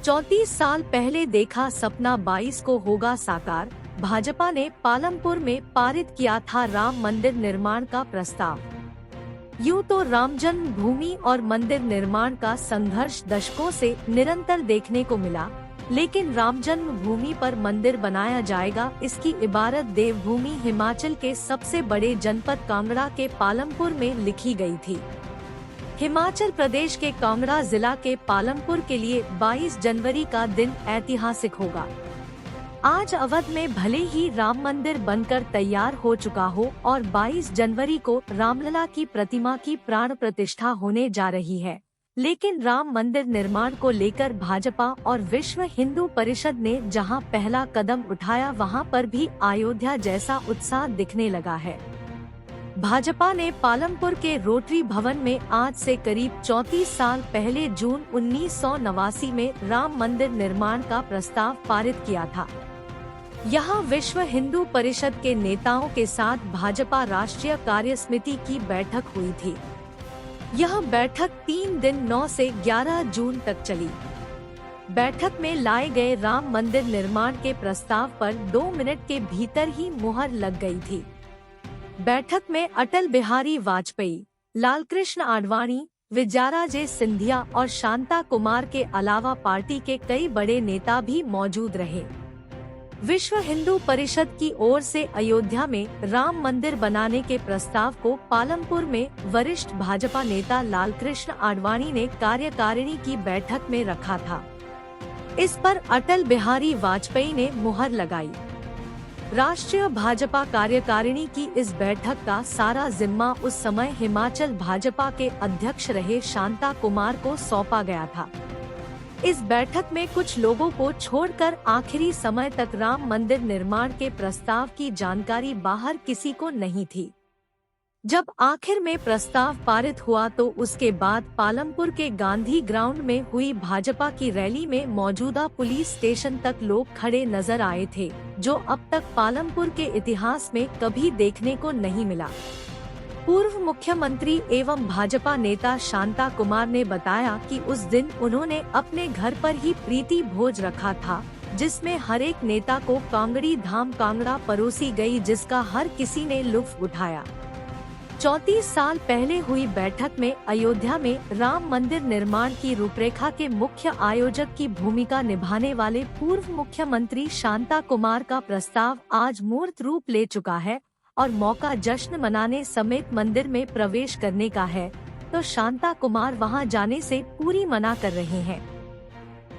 34 साल पहले देखा सपना 22 को होगा साकार। भाजपा ने पालमपुर में पारित किया था राम मंदिर निर्माण का प्रस्ताव। यूं तो राम जन्म भूमि और मंदिर निर्माण का संघर्ष दशकों से निरंतर देखने को मिला, लेकिन राम जन्म भूमि पर मंदिर बनाया जाएगा, इसकी इबारत देवभूमि हिमाचल के सबसे बड़े जनपद कांगड़ा के पालमपुर में लिखी गई थी। हिमाचल प्रदेश के कांगड़ा जिला के पालमपुर के लिए 22 जनवरी का दिन ऐतिहासिक होगा। आज अवध में भले ही राम मंदिर बनकर तैयार हो चुका हो और 22 जनवरी को रामलला की प्रतिमा की प्राण प्रतिष्ठा होने जा रही है, लेकिन राम मंदिर निर्माण को लेकर भाजपा और विश्व हिंदू परिषद ने जहां पहला कदम उठाया, वहां पर भी अयोध्या जैसा उत्साह दिखने लगा है। भाजपा ने पालमपुर के रोटरी भवन में आज से करीब 34 साल पहले जून 1989 में राम मंदिर निर्माण का प्रस्ताव पारित किया था। यहां विश्व हिंदू परिषद के नेताओं के साथ भाजपा राष्ट्रीय कार्यसमिति की बैठक हुई थी। यह बैठक 3 दिन 9 से 11 जून तक चली। बैठक में लाए गए राम मंदिर निर्माण के प्रस्ताव पर 2 मिनट के भीतर ही मुहर लग गई थी। बैठक में अटल बिहारी वाजपेयी, लालकृष्ण आडवाणी, विजयाराजे सिंधिया और शांता कुमार के अलावा पार्टी के कई बड़े नेता भी मौजूद रहे। विश्व हिंदू परिषद की ओर से अयोध्या में राम मंदिर बनाने के प्रस्ताव को पालमपुर में वरिष्ठ भाजपा नेता लालकृष्ण आडवाणी ने कार्यकारिणी की बैठक में रखा था। इस पर अटल बिहारी वाजपेयी ने मुहर लगाई। राष्ट्रीय भाजपा कार्यकारिणी की इस बैठक का सारा जिम्मा उस समय हिमाचल भाजपा के अध्यक्ष रहे शांता कुमार को सौंपा गया था। इस बैठक में कुछ लोगों को छोड़कर आखिरी समय तक राम मंदिर निर्माण के प्रस्ताव की जानकारी बाहर किसी को नहीं थी। जब आखिर में प्रस्ताव पारित हुआ तो उसके बाद पालमपुर के गांधी ग्राउंड में हुई भाजपा की रैली में मौजूदा पुलिस स्टेशन तक लोग खड़े नजर आए थे, जो अब तक पालमपुर के इतिहास में कभी देखने को नहीं मिला। पूर्व मुख्यमंत्री एवं भाजपा नेता शांता कुमार ने बताया कि उस दिन उन्होंने अपने घर पर ही प्रीति भोज रखा था, जिसमें हर एक नेता को कांगड़ी धाम कांगड़ा परोसी गई, जिसका हर किसी ने लुत्फ उठाया। 34 साल पहले हुई बैठक में अयोध्या में राम मंदिर निर्माण की रूपरेखा के मुख्य आयोजक की भूमिका निभाने वाले पूर्व मुख्यमंत्री शांता कुमार का प्रस्ताव आज मूर्त रूप ले चुका है और मौका जश्न मनाने समेत मंदिर में प्रवेश करने का है, तो शांता कुमार वहां जाने से पूरी मना कर रहे हैं।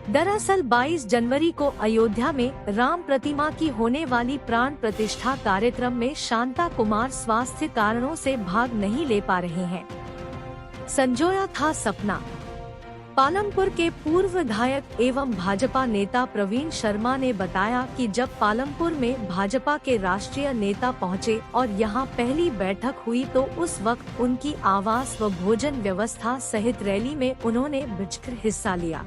दरअसल 22 जनवरी को अयोध्या में राम प्रतिमा की होने वाली प्राण प्रतिष्ठा कार्यक्रम में शांता कुमार स्वास्थ्य कारणों से भाग नहीं ले पा रहे हैं। संजोया था सपना। पालमपुर के पूर्व विधायक एवं भाजपा नेता प्रवीण शर्मा ने बताया कि जब पालमपुर में भाजपा के राष्ट्रीय नेता पहुंचे और यहां पहली बैठक हुई तो उस वक्त उनकी आवास व भोजन व्यवस्था सहित रैली में उन्होंने बढ़चढ़ हिस्सा लिया।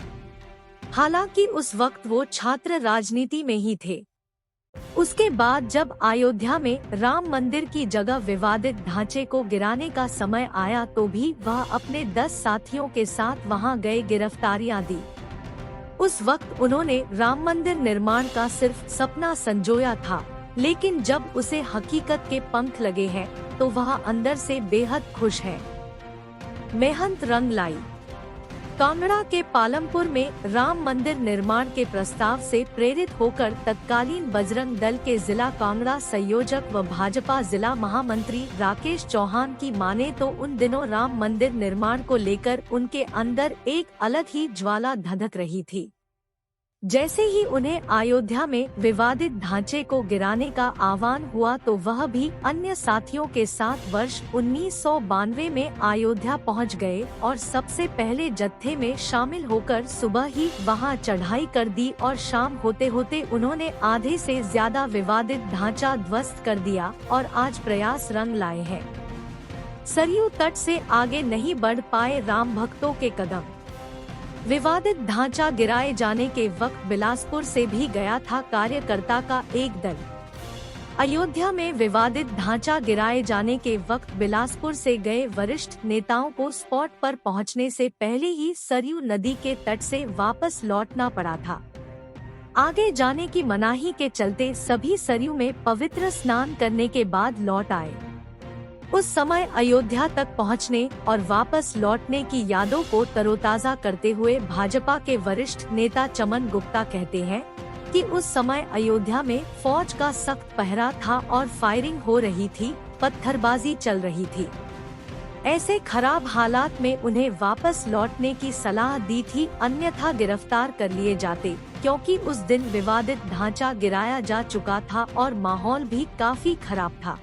हालांकि उस वक्त वो छात्र राजनीति में ही थे। उसके बाद जब अयोध्या में राम मंदिर की जगह विवादित ढांचे को गिराने का समय आया तो भी वह अपने 10 साथियों के साथ वहां गए, गिरफ्तारियां दी। उस वक्त उन्होंने राम मंदिर निर्माण का सिर्फ सपना संजोया था, लेकिन जब उसे हकीकत के पंख लगे हैं तो वह अंदर से बेहद खुश है। मेहनत रंग लाई। कांगड़ा के पालमपुर में राम मंदिर निर्माण के प्रस्ताव से प्रेरित होकर तत्कालीन बजरंग दल के जिला कांगड़ा संयोजक व भाजपा जिला महामंत्री राकेश चौहान की माने तो उन दिनों राम मंदिर निर्माण को लेकर उनके अंदर एक अलग ही ज्वाला धधक रही थी। जैसे ही उन्हें अयोध्या में विवादित ढांचे को गिराने का आह्वान हुआ तो वह भी अन्य साथियों के साथ वर्ष 1992 में अयोध्या पहुंच गए और सबसे पहले जत्थे में शामिल होकर सुबह ही वहां चढ़ाई कर दी और शाम होते होते उन्होंने आधे से ज्यादा विवादित ढांचा ध्वस्त कर दिया और आज प्रयास रंग लाए हैं। सरयू तट से आगे नहीं बढ़ पाए राम भक्तों के कदम। विवादित ढांचा गिराए जाने के वक्त बिलासपुर से भी गया था कार्यकर्ता का एक दल। अयोध्या में विवादित ढांचा गिराए जाने के वक्त बिलासपुर से गए वरिष्ठ नेताओं को स्पॉट पर पहुंचने से पहले ही सरयू नदी के तट से वापस लौटना पड़ा था। आगे जाने की मनाही के चलते सभी सरयू में पवित्र स्नान करने के बाद लौट आए। उस समय अयोध्या तक पहुंचने और वापस लौटने की यादों को तरोताजा करते हुए भाजपा के वरिष्ठ नेता चमन गुप्ता कहते हैं कि उस समय अयोध्या में फौज का सख्त पहरा था और फायरिंग हो रही थी, पत्थरबाजी चल रही थी। ऐसे खराब हालात में उन्हें वापस लौटने की सलाह दी थी, अन्यथा गिरफ्तार कर लिए जाते, क्योंकि उस दिन विवादित ढांचा गिराया जा चुका था और माहौल भी काफी खराब था।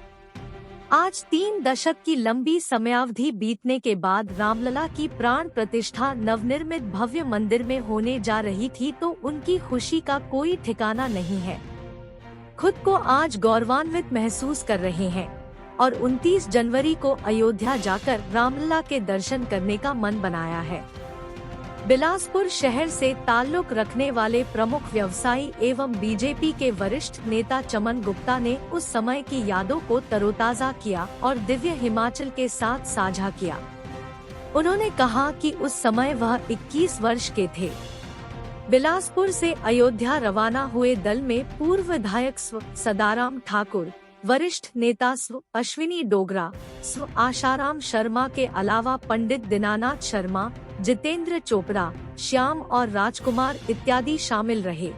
आज 3 दशक की लंबी समयावधि बीतने के बाद रामलला की प्राण प्रतिष्ठा नवनिर्मित भव्य मंदिर में होने जा रही थी, तो उनकी खुशी का कोई ठिकाना नहीं है। खुद को आज गौरवान्वित महसूस कर रहे हैं और 29 जनवरी को अयोध्या जाकर रामलला के दर्शन करने का मन बनाया है। बिलासपुर शहर से ताल्लुक रखने वाले प्रमुख व्यवसायी एवं बीजेपी के वरिष्ठ नेता चमन गुप्ता ने उस समय की यादों को तरोताजा किया और दिव्य हिमाचल के साथ साझा किया। उन्होंने कहा कि उस समय वह 21 वर्ष के थे। बिलासपुर से अयोध्या रवाना हुए दल में पूर्व विधायक स्व सदाराम ठाकुर, वरिष्ठ नेता स्व अश्विनी डोगरा, स्व आशाराम शर्मा के अलावा पंडित दीनानाथ शर्मा, जितेंद्र चोपड़ा, श्याम और राजकुमार इत्यादि शामिल रहे।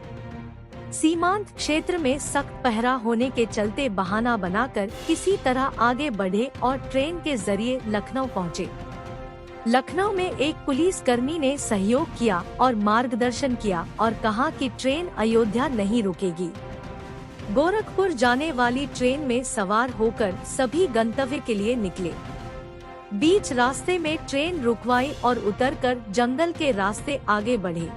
सीमांत क्षेत्र में सख्त पहरा होने के चलते बहाना बनाकर किसी तरह आगे बढ़े और ट्रेन के जरिए लखनऊ पहुंचे। लखनऊ में एक पुलिस कर्मी ने सहयोग किया और मार्गदर्शन किया और कहा कि ट्रेन अयोध्या नहीं रुकेगी। गोरखपुर जाने वाली ट्रेन में सवार होकर सभी गंतव्य के लिए निकले। बीच रास्ते में ट्रेन रुकवाई और उतरकर जंगल के रास्ते आगे बढ़े।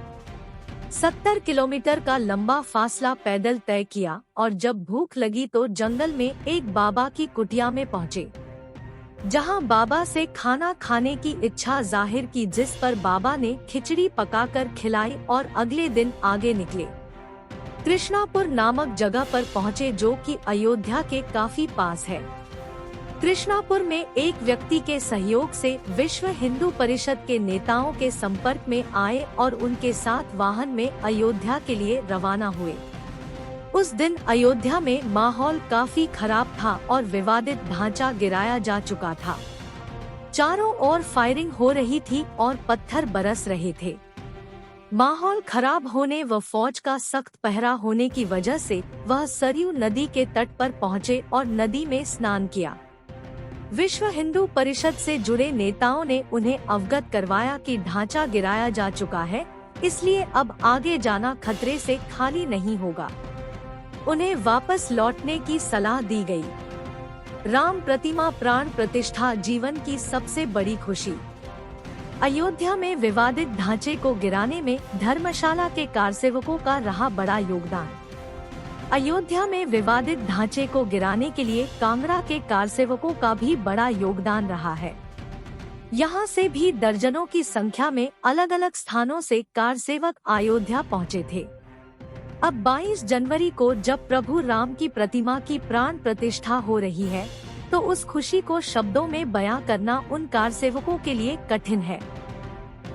70 किलोमीटर का लंबा फासला पैदल तय किया और जब भूख लगी तो जंगल में एक बाबा की कुटिया में पहुँचे, जहां बाबा से खाना खाने की इच्छा जाहिर की, जिस पर बाबा ने खिचड़ी पकाकर खिलाई और अगले दिन आगे निकले। कृष्णापुर नामक जगह पर पहुँचे, जो कि अयोध्या के काफी पास है। कृष्णापुर में एक व्यक्ति के सहयोग से विश्व हिंदू परिषद के नेताओं के संपर्क में आए और उनके साथ वाहन में अयोध्या के लिए रवाना हुए। उस दिन अयोध्या में माहौल काफी खराब था और विवादित ढांचा गिराया जा चुका था। चारों ओर फायरिंग हो रही थी और पत्थर बरस रहे थे। माहौल खराब होने व फौज का सख्त पहरा होने की वजह से वह सरयू नदी के तट पर पहुंचे और नदी में स्नान किया। विश्व हिंदू परिषद से जुड़े नेताओं ने उन्हें अवगत करवाया कि ढांचा गिराया जा चुका है, इसलिए अब आगे जाना खतरे से खाली नहीं होगा। उन्हें वापस लौटने की सलाह दी गई। राम प्रतिमा प्राण प्रतिष्ठा जीवन की सबसे बड़ी खुशी। अयोध्या में विवादित ढांचे को गिराने में धर्मशाला के कारसेवकों का रहा बड़ा योगदान। अयोध्या में विवादित ढांचे को गिराने के लिए कांगड़ा के कारसेवकों का भी बड़ा योगदान रहा है। यहाँ से भी दर्जनों की संख्या में अलग अलग स्थानों से कारसेवक अयोध्या पहुँचे थे। अब 22 जनवरी को जब प्रभु राम की प्रतिमा की प्राण प्रतिष्ठा हो रही है, तो उस खुशी को शब्दों में बयां करना उन कारसेवकों के लिए कठिन है।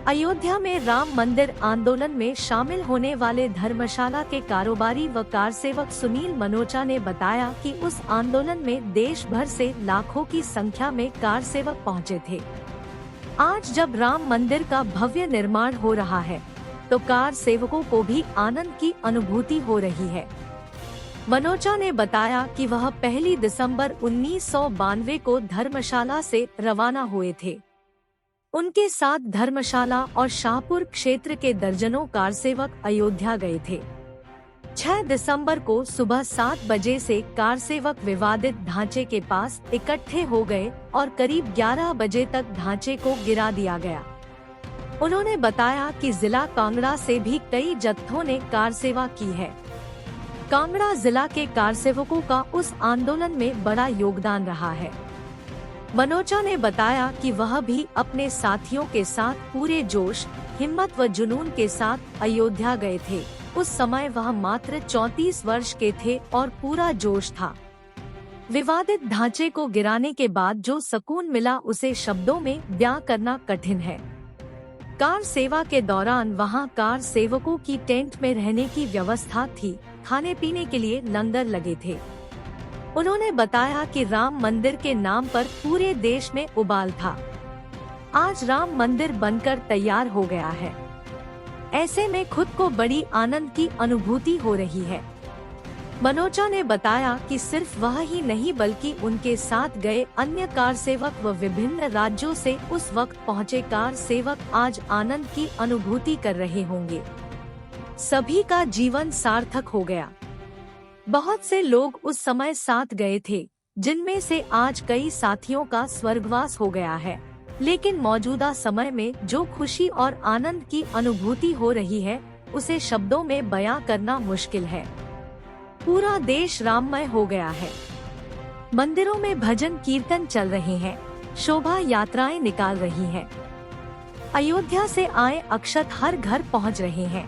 अयोध्या में राम मंदिर आंदोलन में शामिल होने वाले धर्मशाला के कारोबारी व कारसेवक सुनील मनोचा ने बताया कि उस आंदोलन में देश भर से लाखों की संख्या में कारसेवक पहुंचे थे। आज जब राम मंदिर का भव्य निर्माण हो रहा है, तो कारसेवकों को भी आनंद की अनुभूति हो रही है। मनोचा ने बताया कि वह 1 दिसंबर 1992 को धर्मशाला से रवाना हुए थे। उनके साथ धर्मशाला और शाहपुर क्षेत्र के दर्जनों कारसेवक अयोध्या गए थे। 6 दिसंबर को सुबह 7 बजे से कारसेवक विवादित ढांचे के पास इकट्ठे हो गए और करीब 11 बजे तक ढांचे को गिरा दिया गया। उन्होंने बताया कि जिला कांगड़ा से भी कई जत्थों ने कार सेवा की है। कांगड़ा जिला के कारसेवकों का उस आंदोलन में बड़ा योगदान रहा है। मनोचा ने बताया कि वह भी अपने साथियों के साथ पूरे जोश, हिम्मत व जुनून के साथ अयोध्या गए थे। उस समय वह मात्र 34 वर्ष के थे और पूरा जोश था। विवादित ढांचे को गिराने के बाद जो सुकून मिला उसे शब्दों में बयां करना कठिन है। कार सेवा के दौरान वहां कार सेवकों की टेंट में रहने की व्यवस्था थी, खाने पीने के लिए लंगर लगे थे। उन्होंने बताया कि राम मंदिर के नाम पर पूरे देश में उबाल था। आज राम मंदिर बनकर तैयार हो गया है। ऐसे में खुद को बड़ी आनंद की अनुभूति हो रही है। मनोजा ने बताया कि सिर्फ वह ही नहीं बल्कि उनके साथ गए अन्य कार सेवक व विभिन्न राज्यों से उस वक्त पहुंचे कार सेवक आज आनंद की अनुभूति कर रहे होंगे। सभी का जीवन सार्थक हो गया। बहुत से लोग उस समय साथ गए थे, जिनमें से आज कई साथियों का स्वर्गवास हो गया है, लेकिन मौजूदा समय में जो खुशी और आनंद की अनुभूति हो रही है उसे शब्दों में बयां करना मुश्किल है। पूरा देश राममय हो गया है। मंदिरों में भजन कीर्तन चल रहे हैं, शोभा यात्राएं निकाल रही हैं। अयोध्या से आए अक्षत हर घर पहुंच रहे हैं।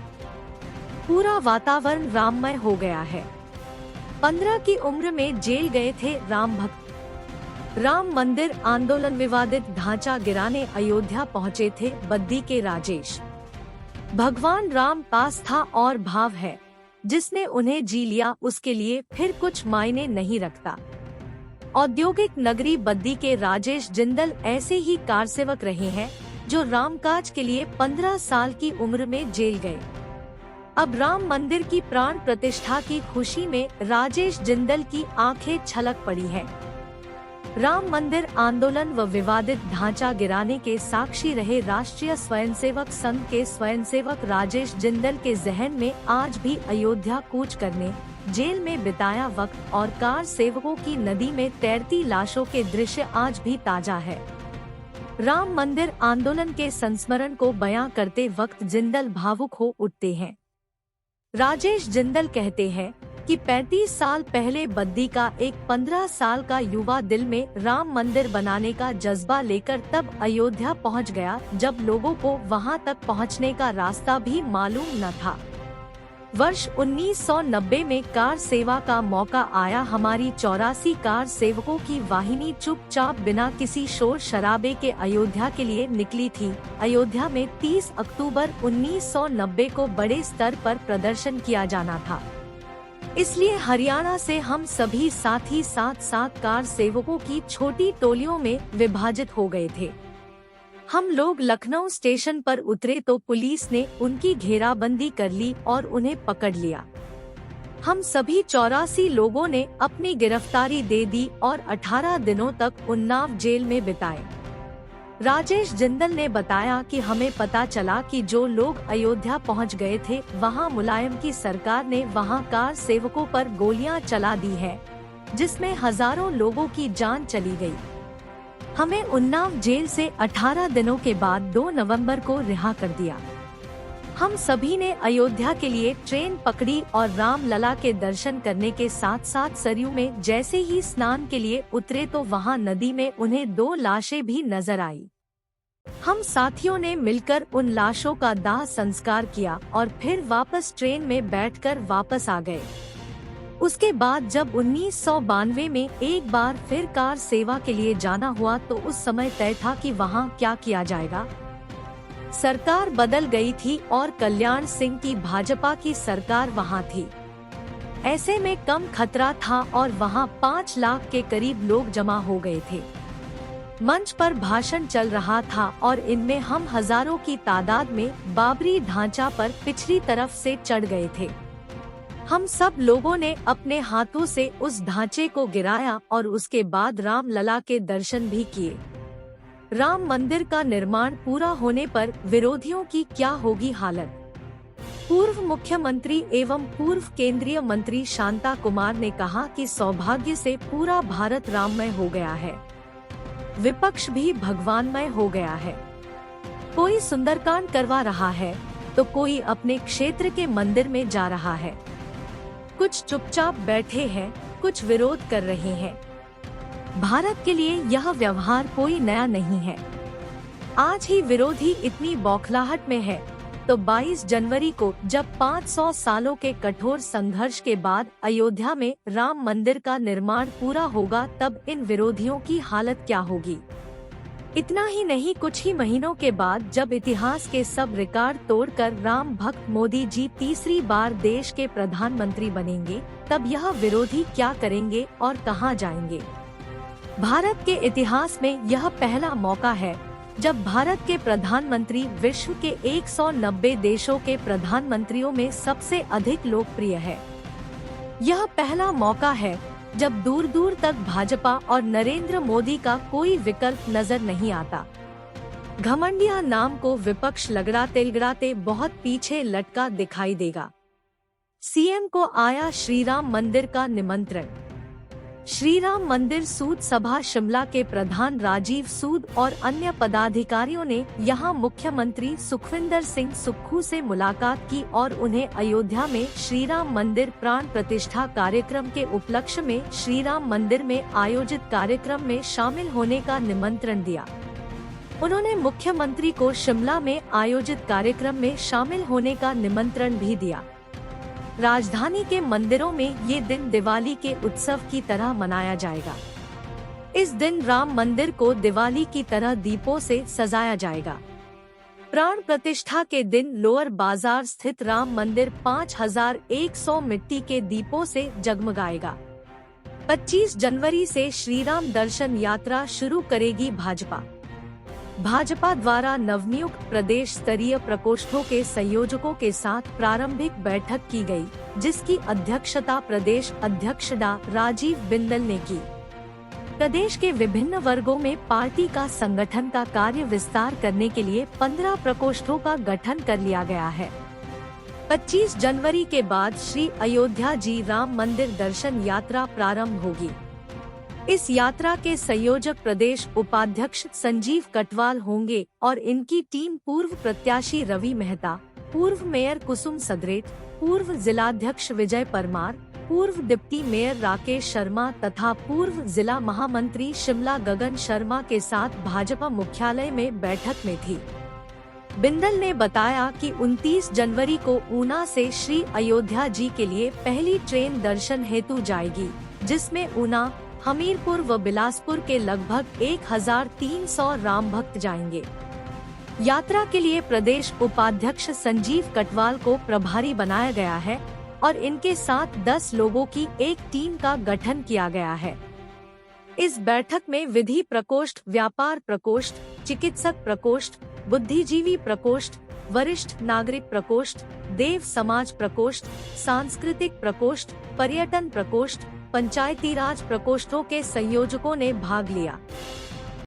पूरा वातावरण राममय हो गया है। 15 की उम्र में जेल गए थे राम भक्त। राम मंदिर आंदोलन विवादित ढांचा गिराने अयोध्या पहुंचे थे बद्दी के राजेश। भगवान राम पास था और भाव है, जिसने उन्हें जी लिया उसके लिए फिर कुछ मायने नहीं रखता। औद्योगिक नगरी बद्दी के राजेश जिंदल ऐसे ही कार सेवक रहे हैं जो रामकाज के लिए 15 साल की उम्र में जेल गए। अब राम मंदिर की प्राण प्रतिष्ठा की खुशी में राजेश जिंदल की आंखें छलक पड़ी हैं। राम मंदिर आंदोलन व विवादित ढांचा गिराने के साक्षी रहे राष्ट्रीय स्वयंसेवक संघ के स्वयंसेवक राजेश जिंदल के जहन में आज भी अयोध्या कूच करने, जेल में बिताया वक्त और कार सेवकों की नदी में तैरती लाशों के दृश्य आज भी ताजा है। राम मंदिर आंदोलन के संस्मरण को बयां करते वक्त जिंदल भावुक हो उठते हैं। राजेश जिंदल कहते हैं कि 35 साल पहले बद्दी का एक 15 साल का युवा दिल में राम मंदिर बनाने का जज्बा लेकर तब अयोध्या पहुंच गया जब लोगों को वहां तक पहुंचने का रास्ता भी मालूम न था। वर्ष 1990 में कार सेवा का मौका आया। हमारी 84 कार सेवकों की वाहिनी चुपचाप बिना किसी शोर शराबे के अयोध्या के लिए निकली थी। अयोध्या में 30 अक्टूबर 1990 को बड़े स्तर पर प्रदर्शन किया जाना था, इसलिए हरियाणा से हम सभी साथी साथ कार सेवकों की छोटी टोलियों में विभाजित हो गए थे। हम लोग लखनऊ स्टेशन पर उतरे तो पुलिस ने उनकी घेराबंदी कर ली और उन्हें पकड़ लिया। हम सभी 84 लोगों ने अपनी गिरफ्तारी दे दी और 18 दिनों तक उन्नाव जेल में बिताए। राजेश जिंदल ने बताया कि हमें पता चला कि जो लोग अयोध्या पहुंच गए थे वहां मुलायम की सरकार ने वहां कार सेवकों पर गोलियां चला दी है, जिसमें हजारों लोगों की जान चली गई। हमें उन्नाव जेल से 18 दिनों के बाद 2 नवंबर को रिहा कर दिया। हम सभी ने अयोध्या के लिए ट्रेन पकड़ी और रामलला के दर्शन करने के साथ साथ सरयू में जैसे ही स्नान के लिए उतरे तो वहां नदी में उन्हें 2 लाशें भी नजर आई। हम साथियों ने मिलकर उन लाशों का दाह संस्कार किया और फिर वापस ट्रेन में बैठकर वापस आ गए। उसके बाद जब 1992 में एक बार फिर कार सेवा के लिए जाना हुआ तो उस समय तय था कि वहाँ क्या किया जाएगा। सरकार बदल गई थी और कल्याण सिंह की भाजपा की सरकार वहाँ थी। ऐसे में कम खतरा था और वहाँ 5 लाख के करीब लोग जमा हो गए थे। मंच पर भाषण चल रहा था और इनमें हम हजारों की तादाद में बाबरी ढांचा पर पिछली तरफ से चढ़ गए थे। हम सब लोगों ने अपने हाथों से उस ढांचे को गिराया और उसके बाद रामलला के दर्शन भी किए। राम मंदिर का निर्माण पूरा होने पर विरोधियों की क्या होगी हालत। पूर्व मुख्यमंत्री एवं पूर्व केंद्रीय मंत्री शांता कुमार ने कहा कि सौभाग्य से पूरा भारत राममय हो गया है, विपक्ष भी भगवानमय हो गया है। कोई सुंदरकांड करवा रहा है तो कोई अपने क्षेत्र के मंदिर में जा रहा है। कुछ चुपचाप बैठे हैं, कुछ विरोध कर रहे हैं। भारत के लिए यह व्यवहार कोई नया नहीं है। आज ही विरोधी इतनी बौखलाहट में है तो 22 जनवरी को जब 500 सालों के कठोर संघर्ष के बाद अयोध्या में राम मंदिर का निर्माण पूरा होगा, तब इन विरोधियों की हालत क्या होगी। इतना ही नहीं, कुछ ही महीनों के बाद जब इतिहास के सब रिकॉर्ड तोड़कर राम भक्त मोदी जी तीसरी बार देश के प्रधानमंत्री बनेंगे, तब यह विरोधी क्या करेंगे और कहां जाएंगे। भारत के इतिहास में यह पहला मौका है जब भारत के प्रधानमंत्री विश्व के 190 देशों के प्रधानमंत्रियों में सबसे अधिक लोकप्रिय है। यह पहला मौका है जब दूर दूर तक भाजपा और नरेंद्र मोदी का कोई विकल्प नजर नहीं आता। घमंडिया नाम को विपक्ष लगड़ाते बहुत पीछे लटका दिखाई देगा। सीएम को आया श्रीराम मंदिर का निमंत्रण। श्रीराम मंदिर सूद सभा शिमला के प्रधान राजीव सूद और अन्य पदाधिकारियों ने यहां मुख्यमंत्री सुखविंदर सिंह सुक्खू से मुलाकात की और उन्हें अयोध्या में श्रीराम मंदिर प्राण प्रतिष्ठा कार्यक्रम के उपलक्ष्य में श्रीराम मंदिर में आयोजित कार्यक्रम में शामिल होने का निमंत्रण दिया। उन्होंने मुख्यमंत्री को शिमला में आयोजित कार्यक्रम में शामिल होने का निमंत्रण भी दिया। राजधानी के मंदिरों में ये दिन दिवाली के उत्सव की तरह मनाया जाएगा। इस दिन राम मंदिर को दिवाली की तरह दीपों से सजाया जाएगा। प्राण प्रतिष्ठा के दिन लोअर बाजार स्थित राम मंदिर 5100 मिट्टी के दीपों से जगमगाएगा। 25 जनवरी से श्रीराम दर्शन यात्रा शुरू करेगी भाजपा। भाजपा द्वारा नवनियुक्त प्रदेश स्तरीय प्रकोष्ठों के संयोजकों के साथ प्रारंभिक बैठक की गई, जिसकी अध्यक्षता प्रदेश अध्यक्ष डा राजीव बिंदल ने की। प्रदेश के विभिन्न वर्गों में पार्टी का संगठन का कार्य विस्तार करने के लिए 15 प्रकोष्ठों का गठन कर लिया गया है। 25 जनवरी के बाद श्री अयोध्या जी राम मंदिर दर्शन यात्रा प्रारंभ होगी। इस यात्रा के संयोजक प्रदेश उपाध्यक्ष संजीव कटवाल होंगे और इनकी टीम पूर्व प्रत्याशी रवि मेहता, पूर्व मेयर कुसुम सदरेट, पूर्व जिलाध्यक्ष विजय परमार, पूर्व डिप्टी मेयर राकेश शर्मा तथा पूर्व जिला महामंत्री शिमला गगन शर्मा के साथ भाजपा मुख्यालय में बैठक में थी। बिंदल ने बताया कि 29 जनवरी को ऊना से श्री अयोध्या जी के लिए पहली ट्रेन दर्शन हेतु जाएगी, जिसमें ऊना, हमीरपुर व बिलासपुर के लगभग 1300 राम भक्त जाएंगे। यात्रा के लिए प्रदेश उपाध्यक्ष संजीव कटवाल को प्रभारी बनाया गया है और इनके साथ 10 लोगों की एक टीम का गठन किया गया है। इस बैठक में विधि प्रकोष्ठ, व्यापार प्रकोष्ठ, चिकित्सक प्रकोष्ठ, बुद्धिजीवी प्रकोष्ठ, वरिष्ठ नागरिक प्रकोष्ठ, देव समाज प्रकोष्ठ, सांस्कृतिक प्रकोष्ठ, पर्यटन प्रकोष्ठ, पंचायती राज प्रकोष्ठों के संयोजकों ने भाग लिया।